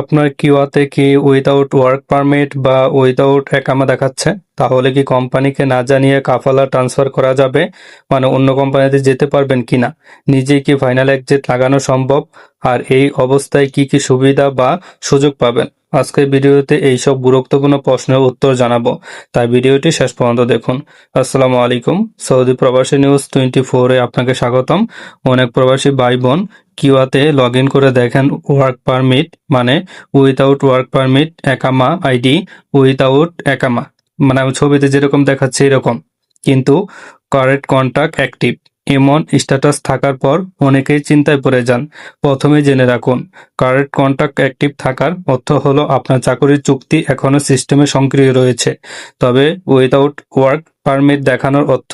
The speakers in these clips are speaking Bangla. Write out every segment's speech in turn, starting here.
আপনার কিউয়াতে কি উইদাউট ওয়ার্ক পারমিট বা উইদাউট একামা দেখাচ্ছে? তাহলে কি কোম্পানিকে না জানিয়ে কাফালা ট্রান্সফার করা যাবে? মানে অন্য কোম্পানিতে যেতে পারবেন কিনা? নিজেই কি ফাইনাল এক্সিট লাগানো সম্ভব? আর এই অবস্থায় কি কি সুবিধা বা সুযোগ পাবেন? আজকের ভিডিওতে এইসব গুরুত্বপূর্ণ প্রশ্নের উত্তর জানাবো, তাই ভিডিওটি শেষ পর্যন্ত দেখুন। আসসালামু আলাইকুম, সৌদি প্রবাসী নিউজ 24-এ আপনাকে স্বাগতম। অনেক প্রবাসী ভাই বোন কিউয়াতে লগ ইন করে দেখেন ওয়ার্ক পারমিট মানে উইথাউট ওয়ার্ক পারমিট, একামা আইডি উইথাউট একামা, মানে আমি ছবিতে যেরকম দেখাচ্ছি এরকম, কিন্তু কারেন্ট কন্ট্যাক্ট অ্যাক্টিভ এমন স্ট্যাটাস থাকার পর অনেকেই চিন্তায় পড়ে যান। প্রথমে জেনে রাখুন, কারেন্ট কন্ট্যাক্ট অ্যাক্টিভ থাকার অর্থ হলো আপনার চাকরির চুক্তি এখনো সিস্টেমে সক্রিয় রয়েছে। তবে উইথাউট ওয়ার্ক পারমিট দেখানোর অর্থ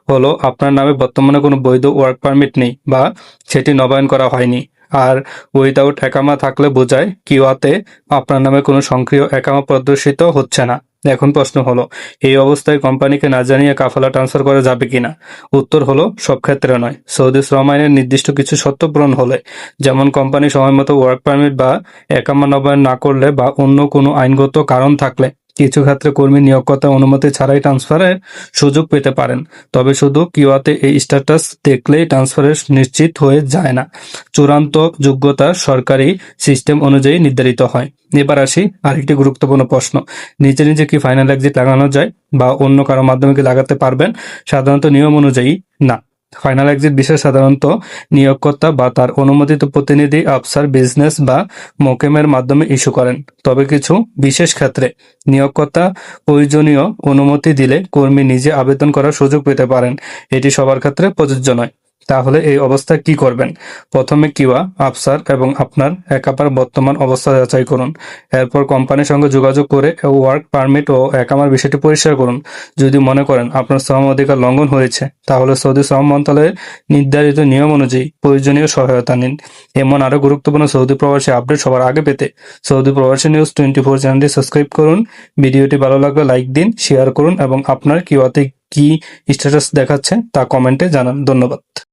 হলো আপনার নামে বর্তমানে কোনো বৈধ ওয়ার্ক পারমিট নেই বা সেটি নবায়ন করা হয়নি। আর উইদাউট একামা থাকলে বোঝায় কিউয়াতে আপনার নামে কোনো সক্রিয় একামা প্রদর্শিত হচ্ছে না। এখন প্রশ্ন হলো, এই অবস্থায় কোম্পানিকে না জানিয়ে কাফালা ট্রান্সফার করা যাবে কিনা? উত্তর হলো, সব ক্ষেত্রে নয়। সৌদি শ্রম আইনের নির্দিষ্ট কিছু শর্ত পূরণ হলে, যেমন কোম্পানি সময়মতো ওয়ার্ক পারমিট বা একামা নবায়ন না করলে বা অন্য কোনো আইনগত কারণ থাকলে কিছু ক্ষেত্রে কর্মী নিয়োগকর্তার অনুমতি ছাড়াই ট্রান্সফারের সুযোগ পেতে পারেন। তবে শুধু কিউয়াতে এই স্ট্যাটাস দেখলেই ট্রান্সফারের নিশ্চিত হয়ে যায় না। চূড়ান্ত যোগ্যতা সরকারি সিস্টেম অনুযায়ী নির্ধারিত হয়। এবার আসি আরেকটি গুরুত্বপূর্ণ প্রশ্ন, নিজে নিজে কি ফাইনাল এক্সিট লাগানো যায় বা অন্য কারো মাধ্যমে কি লাগাতে পারবেন? সাধারণত নিয়ম অনুযায়ী না। ফাইনাল এক্সিট বিষয়ে সাধারণত নিয়োগকর্তা বা তার অনুমোদিত প্রতিনিধি আফসার বিজনেস বা মোকেমের মাধ্যমে ইস্যু করেন। তবে কিছু বিশেষ ক্ষেত্রে নিয়োগকর্তা প্রয়োজনীয় অনুমতি দিলে কর্মী নিজে আবেদন করার সুযোগ পেতে পারেন। এটি সবার ক্ষেত্রে প্রযোজ্য নয়। তাহলে এই অবস্থায় কি করবেন? প্রথমে কিউয়া, আফসার এবং আপনার একামার বর্তমান অবস্থা যাচাই করুন। এরপর কোম্পানির সঙ্গে যোগাযোগ করে ওয়ার্ক পারমিট ও একামার বিষয়টি পরিষ্কার করুন। যদি মনে করেন আপনার শ্রম অধিকার লঙ্ঘন হয়েছে, তাহলে সৌদি শ্রম মন্ত্রণালয়ের নির্ধারিত নিয়ম অনুযায়ী প্রয়োজনীয় সহায়তা নিন। এমন আরও গুরুত্বপূর্ণ সৌদি প্রবাসী আপডেট সবার আগে পেতে সৌদি প্রবাসী নিউজ 24 চ্যানেলটি সাবস্ক্রাইব করুন। ভিডিওটি ভালো লাগলে লাইক দিন, শেয়ার করুন এবং আপনার কিউয়াতে কি স্ট্যাটাস দেখাচ্ছে তা কমেন্টে জানান। ধন্যবাদ।